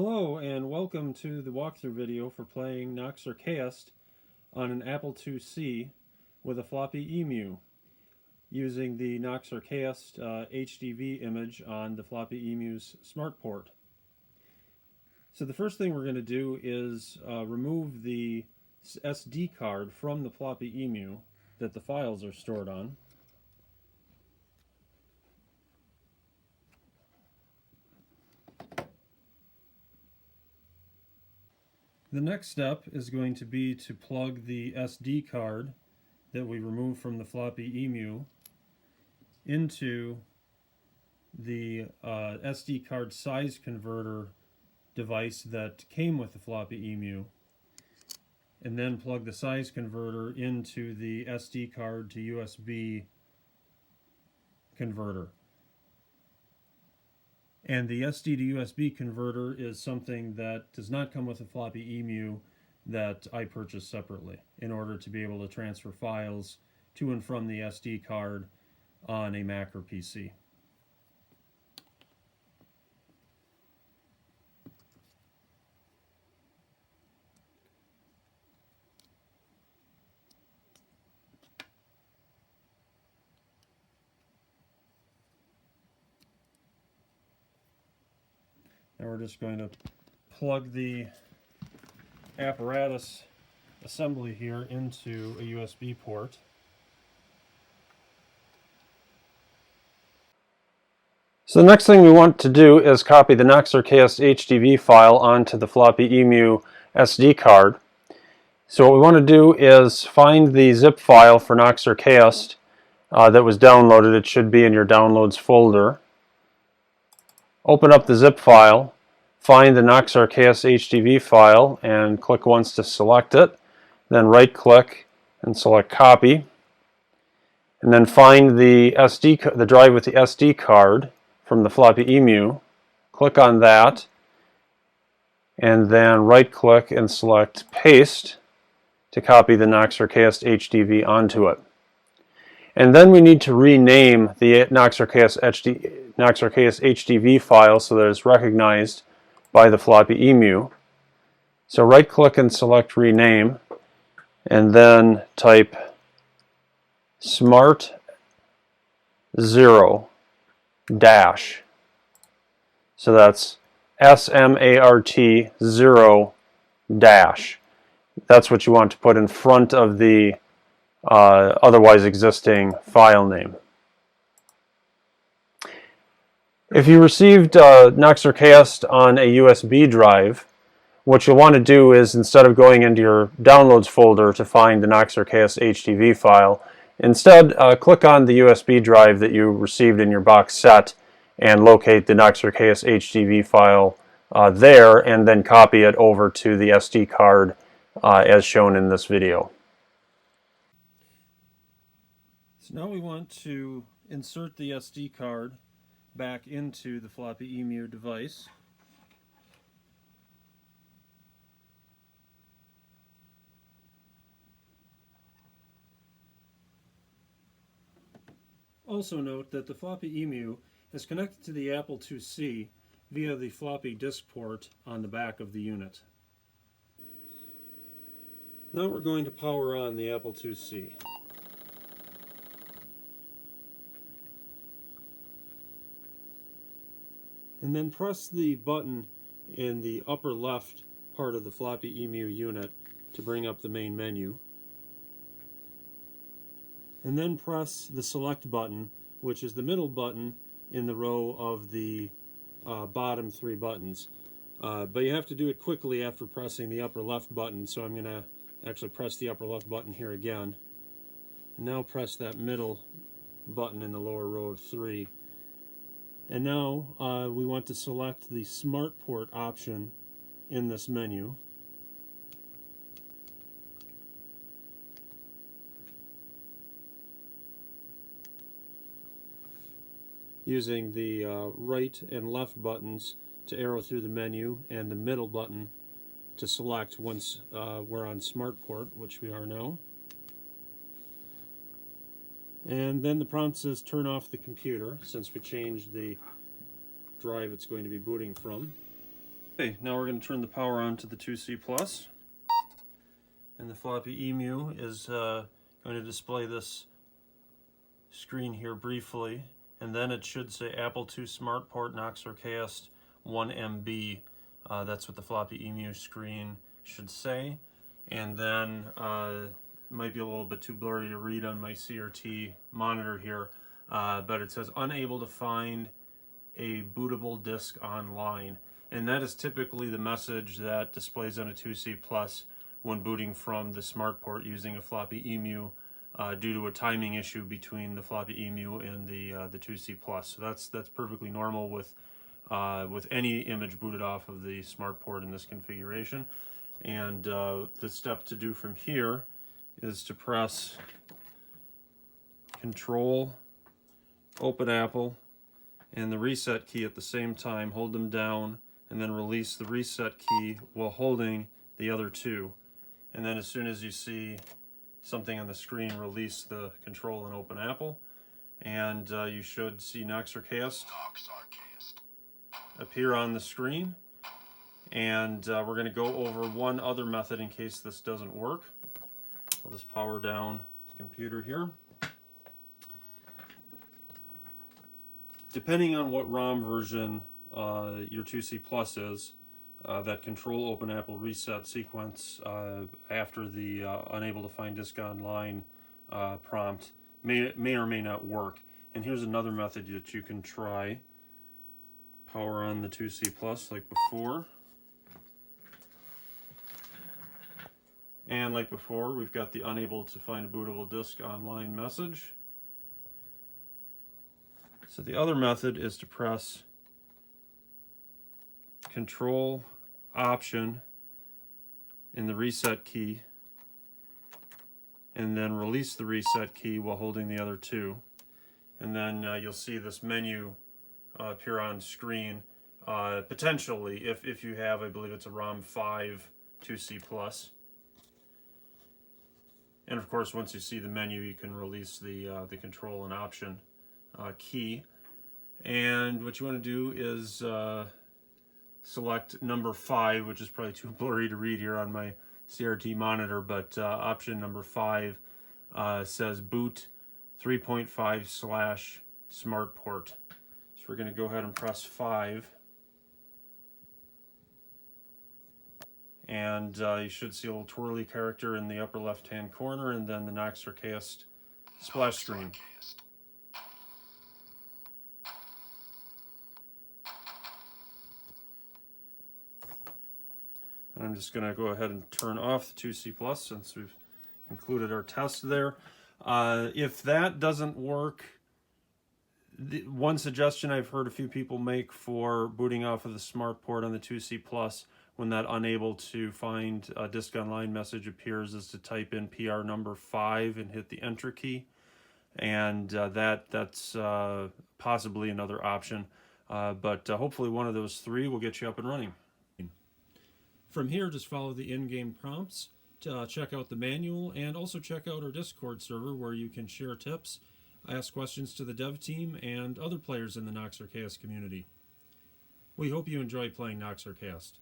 Hello and welcome to the walkthrough video for playing Archaist on an Apple IIc with a floppy emu using the Archaist HDV image on the floppy emu's smart port. So the first thing we're going to do is remove the SD card from the floppy emu that the files are stored on. The next step is going to be to plug the SD card that we removed from the floppy emu into the SD card size converter device that came with the floppy emu, and then plug the size converter into the SD card to USB converter. And the SD to USB converter is something that does not come with a floppy emu that I purchased separately in order to be able to transfer files to and from the SD card on a Mac or PC. Now we're just going to plug the apparatus assembly here into a USB port. So the next thing we want to do is copy the Archaist HDV file onto the floppy emu SD card. So what we want to do is find the zip file for Archaist that was downloaded. It should be in your downloads folder. Open up the zip file, find the Archaist HDV file and click once to select it. Then right click and select copy. And then find the drive with the SD card from the floppy emu. Click on that and then right click and select paste to copy the Archaist HDV onto it. And then we need to rename the Archaist HDV file so that it's recognized by the floppy emu. So right click and select rename and then type smart 0 dash. So that's SMART 0 dash. That's what you want to put in front of the otherwise existing file name. If you received Archaist on a USB drive, what you'll want to do is, instead of going into your downloads folder to find the Archaist HDV file, instead click on the USB drive that you received in your box set and locate the Archaist HDV file there, and then copy it over to the SD card as shown in this video. So now we want to insert the SD card back into the floppy emu device. Also note that the floppy emu is connected to the Apple IIc via the floppy disk port on the back of the unit. Now we're going to power on the Apple IIc. And then press the button in the upper left part of the floppy emu unit to bring up the main menu. And then press the select button, which is the middle button in the row of the bottom three buttons. But you have to do it quickly after pressing the upper left button, so I'm going to actually press the upper left button here again. And now press that middle button in the lower row of three. And now we want to select the Smart Port option in this menu. Using the right and left buttons to arrow through the menu, and the middle button to select once we're on Smart Port, which we are now. And then the prompt says turn off the computer, since we changed the drive it's going to be booting from. Okay, now we're going to turn the power on to the 2C Plus, and the Floppy Emu is going to display this screen here briefly, and then it should say Apple II Smart Port Knox Archaist 1MB. That's what the Floppy Emu screen should say, and then it might be a little bit too blurry to read on my CRT monitor here, but it says unable to find a bootable disk online. And that is typically the message that displays on a 2C Plus when booting from the smart port using a Floppy Emu due to a timing issue between the Floppy Emu and the 2C Plus. So that's perfectly normal with any image booted off of the smart port in this configuration. And the step to do from here is to press Control, Open Apple, and the reset key at the same time. Hold them down and then release the reset key while holding the other two. And then as soon as you see something on the screen, release the Control and Open Apple, and you should see Knox Archaist appear on the screen. And we're going to go over one other method in case this doesn't work. I'll just power down the computer here. Depending on what ROM version your 2C Plus is, that Control Open Apple reset sequence after the unable to find disk online prompt may or may not work. And here's another method that you can try. Power on the 2C Plus like before. And like before, we've got the unable to find a bootable disk online message. So the other method is to press Control, Option, in the reset key, and then release the reset key while holding the other two. And then you'll see this menu appear on screen, potentially, if you have, I believe it's a ROM 5 2C Plus. And of course, once you see the menu, you can release the Control and Option key. And what you want to do is select number 5, which is probably too blurry to read here on my CRT monitor, but option number 5 says boot 3.5/smart port. So we're going to go ahead and press 5. And you should see a little twirly character in the upper left-hand corner, and then the Knox Archaist splash screen. And I'm just going to go ahead and turn off the 2C Plus since we've concluded our test there. If that doesn't work, one suggestion I've heard a few people make for booting off of the smart port on the 2C Plus when that unable to find a disk online message appears is to type in PR number 5 and hit the enter key. And that's possibly another option. But hopefully one of those three will get you up and running. From here, just follow the in-game prompts to check out the manual, and also check out our Discord server where you can share tips, ask questions to the dev team, and other players in the Knox Archaist community. We hope you enjoy playing Knox Archaist.